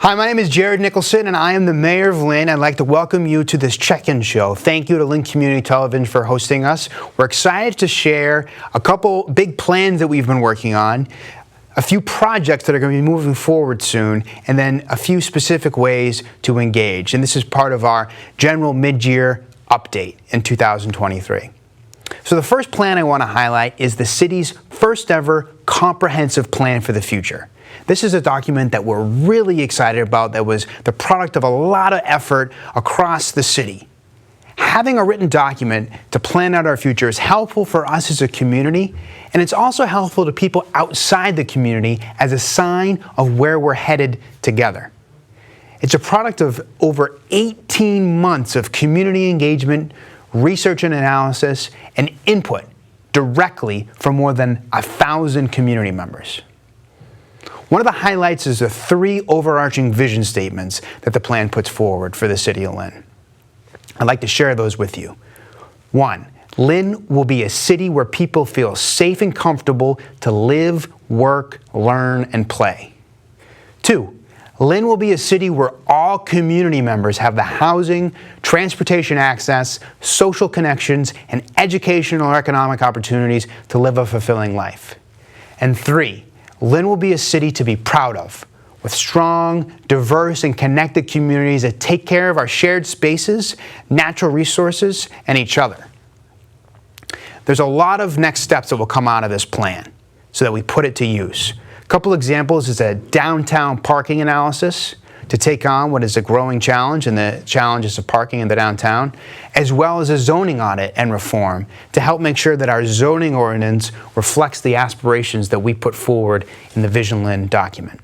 Hi, my name is Jared Nicholson, and I am the Mayor of Lynn. I'd like to welcome you to this check-in show. Thank you to Lynn Community Television for hosting us. We're excited to share a couple big plans that we've been working on, a few projects that are going to be moving forward soon, and then a few specific ways to engage. And this is part of our general mid-year update in 2023. So the first plan I want to highlight is the city's first ever comprehensive plan for the future. This is a document that we're really excited about that was the product of a lot of effort across the city. Having a written document to plan out our future is helpful for us as a community, and it's also helpful to people outside the community as a sign of where we're headed together. It's a product of over 18 months of community engagement, research and analysis, and input directly from more than 1,000 community members. One of the highlights is the 3 overarching vision statements that the plan puts forward for the city of Lynn. I'd like to share those with you. 1, Lynn will be a city where people feel safe and comfortable to live, work, learn, and play. 2, Lynn will be a city where all community members have the housing, transportation access, social connections, and educational or economic opportunities to live a fulfilling life. And 3, Lynn will be a city to be proud of, with strong, diverse, and connected communities that take care of our shared spaces, natural resources, and each other. There's a lot of next steps that will come out of this plan so that we put it to use. A couple examples is a downtown parking analysis to take on what is a growing challenge, and the challenges of parking in the downtown, as well as a zoning audit and reform to help make sure that our zoning ordinance reflects the aspirations that we put forward in the Vision Lynn document.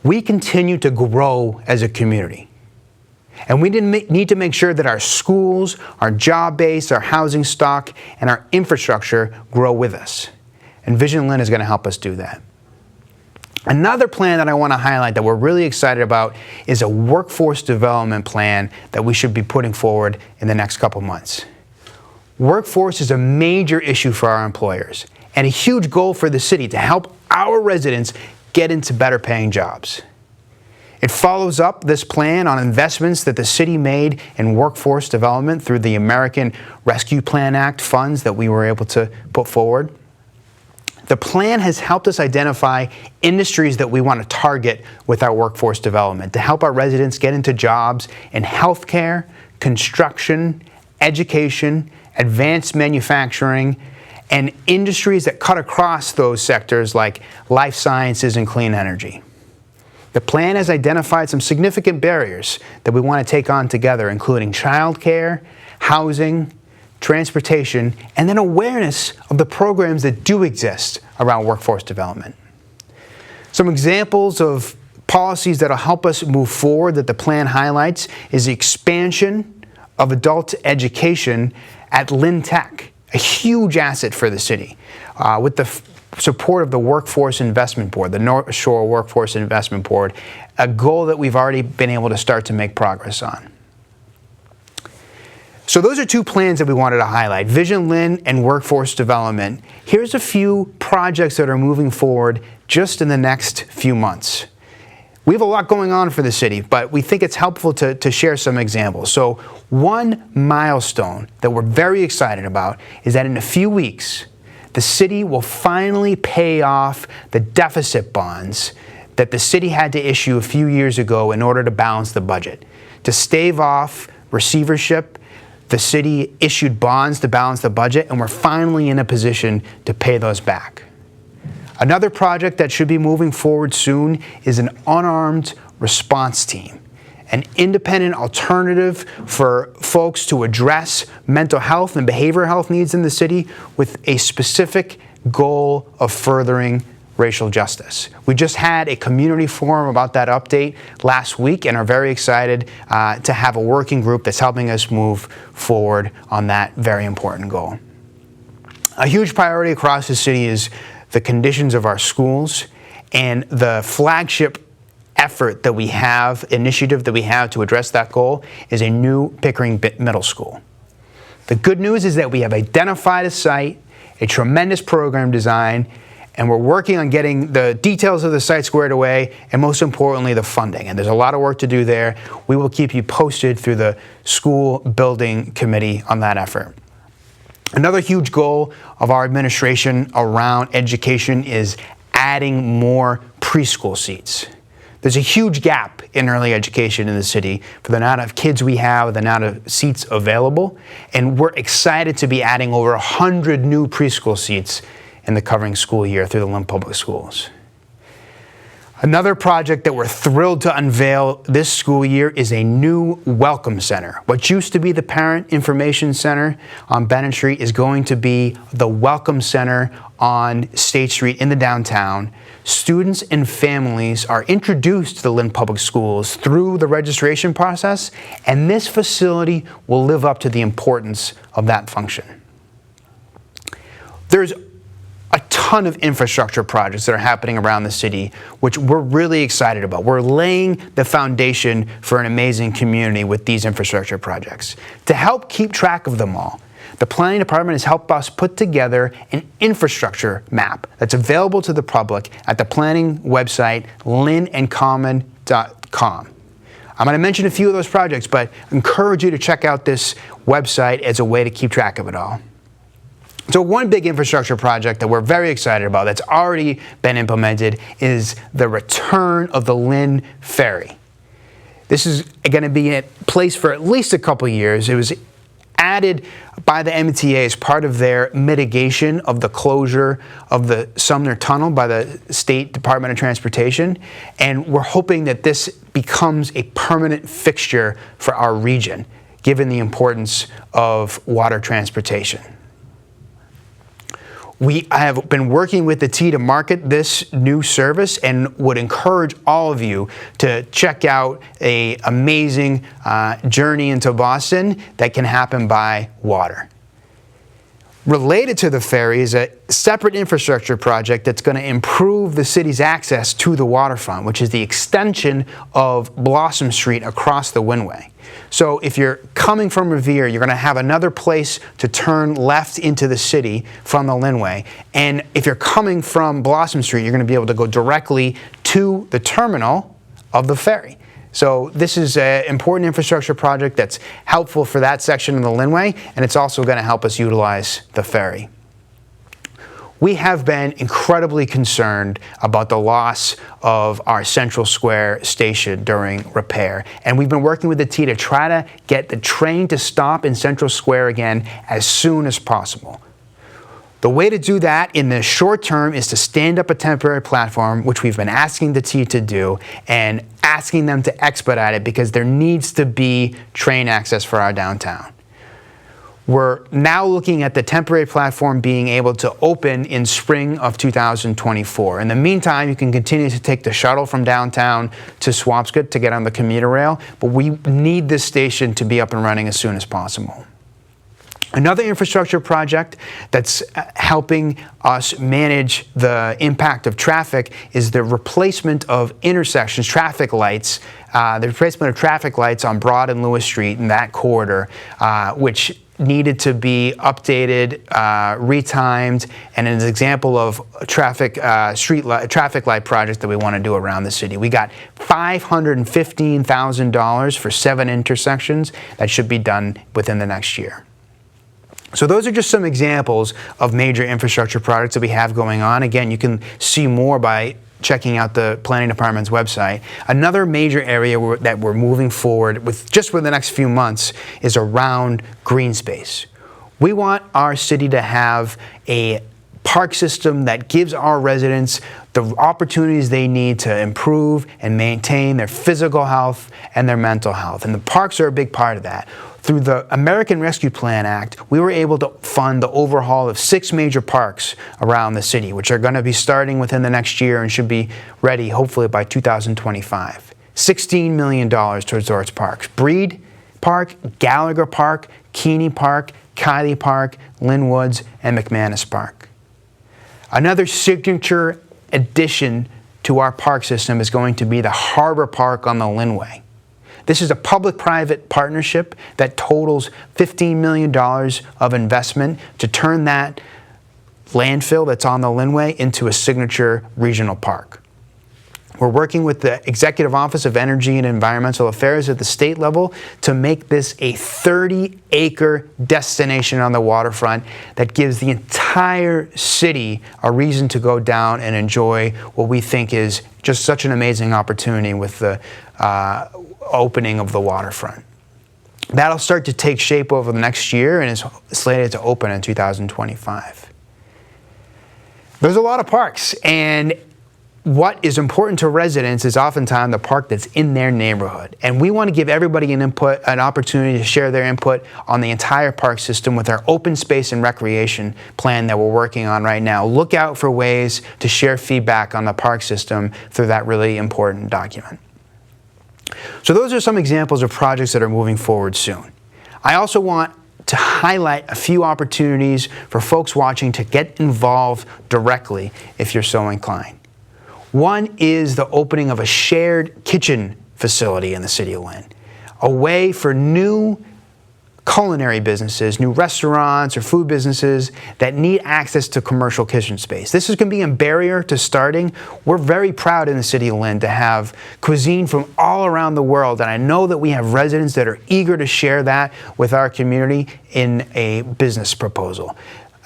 We continue to grow as a community, and we need to make sure that our schools, our job base, our housing stock, and our infrastructure grow with us. And Vision Lynn is going to help us do that. Another plan that I want to highlight that we're really excited about is a workforce development plan that we should be putting forward in the next couple months. Workforce is a major issue for our employers and a huge goal for the city to help our residents get into better paying jobs. It follows up this plan on investments that the city made in workforce development through the American Rescue Plan Act funds that we were able to put forward. The plan has helped us identify industries that we want to target with our workforce development to help our residents get into jobs in healthcare, construction, education, advanced manufacturing, and industries that cut across those sectors like life sciences and clean energy. The plan has identified some significant barriers that we want to take on together, including childcare, housing, transportation, and then awareness of the programs that do exist around workforce development. Some examples of policies that will help us move forward that the plan highlights is the expansion of adult education at Lynn Tech, a huge asset for the city, with the support of the Workforce Investment Board, the North Shore Workforce Investment Board, a goal that we've already been able to start to make progress on. So those are 2 plans that we wanted to highlight, Vision Lynn and workforce development. Here's a few projects that are moving forward just in the next few months. We have a lot going on for the city, but we think it's helpful to share some examples. So one milestone that we're very excited about is that in a few weeks, the city will finally pay off the deficit bonds that the city had to issue a few years ago in order to balance the budget. To stave off receivership, the city issued bonds to balance the budget, and we're finally in a position to pay those back. Another project that should be moving forward soon is an unarmed response team, an independent alternative for folks to address mental health and behavioral health needs in the city with a specific goal of furthering racial justice. We just had a community forum about that update last week and are very excited to have a working group that's helping us move forward on that very important goal. A huge priority across the city is the conditions of our schools, and the flagship effort that we have, initiative that we have to address that goal is a new Pickering Middle School. The good news is that we have identified a site, a tremendous program design, And we're working on getting the details of the site squared away, and most importantly, the funding. And there's a lot of work to do there. We will keep you posted through the school building committee on that effort. Another huge goal of our administration around education is adding more preschool seats. There's a huge gap in early education in the city for the amount of kids we have, the amount of seats available, and we're excited to be adding over 100 new preschool seats in the covering school year through the Lynn Public Schools. Another project that we're thrilled to unveil this school year is a new Welcome Center. What used to be the Parent Information Center on Bennett Street is going to be the Welcome Center on State Street in the downtown. Students and families are introduced to the Lynn Public Schools through the registration process, and this facility will live up to the importance of that function. There's a ton of infrastructure projects that are happening around the city, which we're really excited about. We're laying the foundation for an amazing community with these infrastructure projects. To help keep track of them all, the Planning Department has helped us put together an infrastructure map that's available to the public at the planning website, lynncommunitytv.com. I'm going to mention a few of those projects, but I encourage you to check out this website as a way to keep track of it all. So one big infrastructure project that we're very excited about that's already been implemented is the return of the Lynn Ferry. This is going to be in place for at least a couple years. It was added by the MTA as part of their mitigation of the closure of the Sumner Tunnel by the State Department of Transportation, and we're hoping that this becomes a permanent fixture for our region, given the importance of water transportation. We have been working with the T to market this new service and would encourage all of you to check out an amazing journey into Boston that can happen by water. Related to the ferry is a separate infrastructure project that's going to improve the city's access to the waterfront, which is the extension of Blossom Street across the Windway. So if you're coming from Revere, you're going to have another place to turn left into the city from the Lynnway. And if you're coming from Blossom Street, you're going to be able to go directly to the terminal of the ferry. So this is an important infrastructure project that's helpful for that section of the Lynnway, and it's also going to help us utilize the ferry. We have been incredibly concerned about the loss of our Central Square station during repair, and we've been working with the T to try to get the train to stop in Central Square again as soon as possible. The way to do that in the short term is to stand up a temporary platform, which we've been asking the T to do, and asking them to expedite it because there needs to be train access for our downtown. We're now looking at the temporary platform being able to open in spring of 2024. In the meantime, you can continue to take the shuttle from downtown to Swampscott to get on the commuter rail, but we need this station to be up and running as soon as possible. Another infrastructure project that's helping us manage the impact of traffic is the replacement of intersections, traffic lights, the replacement of traffic lights on Broad and Lewis Street in that corridor, which needed to be updated, retimed, and an example of a traffic light project that we want to do around the city. We got $515,000 for 7 intersections that should be done within the next year. So those are just some examples of major infrastructure projects that we have going on. Again, you can see more by checking out the Planning Department's website. Another major area that we're moving forward with just for the next few months is around green space. We want our city to have a park system that gives our residents the opportunities they need to improve and maintain their physical health and their mental health. And the parks are a big part of that. Through the American Rescue Plan Act, we were able to fund the overhaul of 6 major parks around the city, which are going to be starting within the next year and should be ready hopefully by 2025. $16 million towards those parks. Breed Park, Gallagher Park, Keeney Park, Kiley Park, Lynn Woods, and McManus Park. Another signature addition to our park system is going to be the Harbor Park on the Lynnway. This is a public-private partnership that totals $15 million of investment to turn that landfill that's on the Lynnway into a signature regional park. We're working with the Executive Office of Energy and Environmental Affairs at the state level to make this a 30-acre destination on the waterfront that gives the entire city a reason to go down and enjoy what we think is just such an amazing opportunity with the opening of the waterfront. That'll start to take shape over the next year and is slated to open in 2025. There's a lot of parks, and what is important to residents is oftentimes the park that's in their neighborhood. And we want to give everybody an opportunity to share their input on the entire park system with our open space and recreation plan that we're working on right now. Look out for ways to share feedback on the park system through that really important document. So those are some examples of projects that are moving forward soon. I also want to highlight a few opportunities for folks watching to get involved directly if you're so inclined. One is the opening of a shared kitchen facility in the city of Lynn, a way for new culinary businesses, new restaurants or food businesses that need access to commercial kitchen space. This is going to be a barrier to starting. We're very proud in the city of Lynn to have cuisine from all around the world, and I know that we have residents that are eager to share that with our community in a business proposal.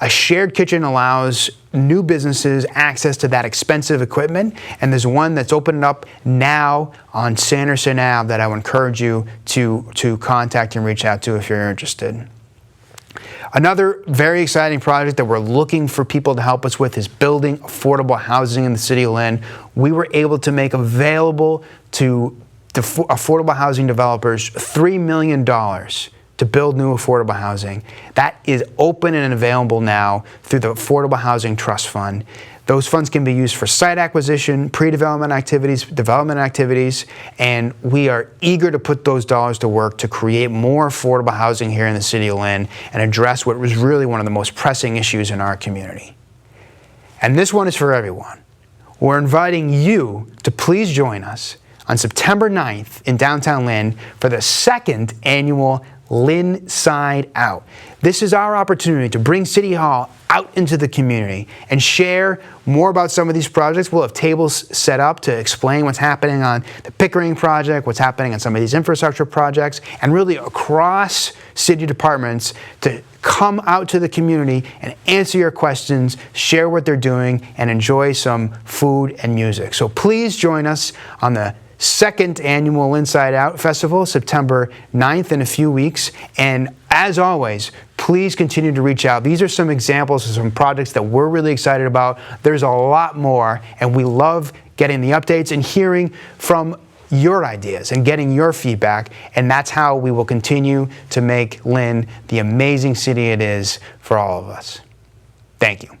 A shared kitchen allows new businesses access to that expensive equipment, and there's one that's opening up now on Sanderson Ave that I would encourage you to contact and reach out to if you're interested. Another very exciting project that we're looking for people to help us with is building affordable housing in the city of Lynn. We were able to make available to affordable housing developers $3 million to build new affordable housing. That is open and available now through the Affordable Housing Trust Fund. Those funds can be used for site acquisition, pre-development activities, development activities, and we are eager to put those dollars to work to create more affordable housing here in the city of Lynn and address what was really one of the most pressing issues in our community. And this one is for everyone. We're inviting you to please join us on September 9th in downtown Lynn for the second annual Lynn Side Out. This is our opportunity to bring City Hall out into the community and share more about some of these projects. We'll have tables set up to explain what's happening on the Pickering project, what's happening on some of these infrastructure projects, and really across city departments to come out to the community and answer your questions, share what they're doing, and enjoy some food and music. So please join us on the second annual Inside Out Festival, September 9th in a few weeks. And as always, please continue to reach out. These are some examples of some projects that we're really excited about. There's a lot more, and we love getting the updates and hearing from your ideas and getting your feedback. And that's how we will continue to make Lynn the amazing city it is for all of us. Thank you.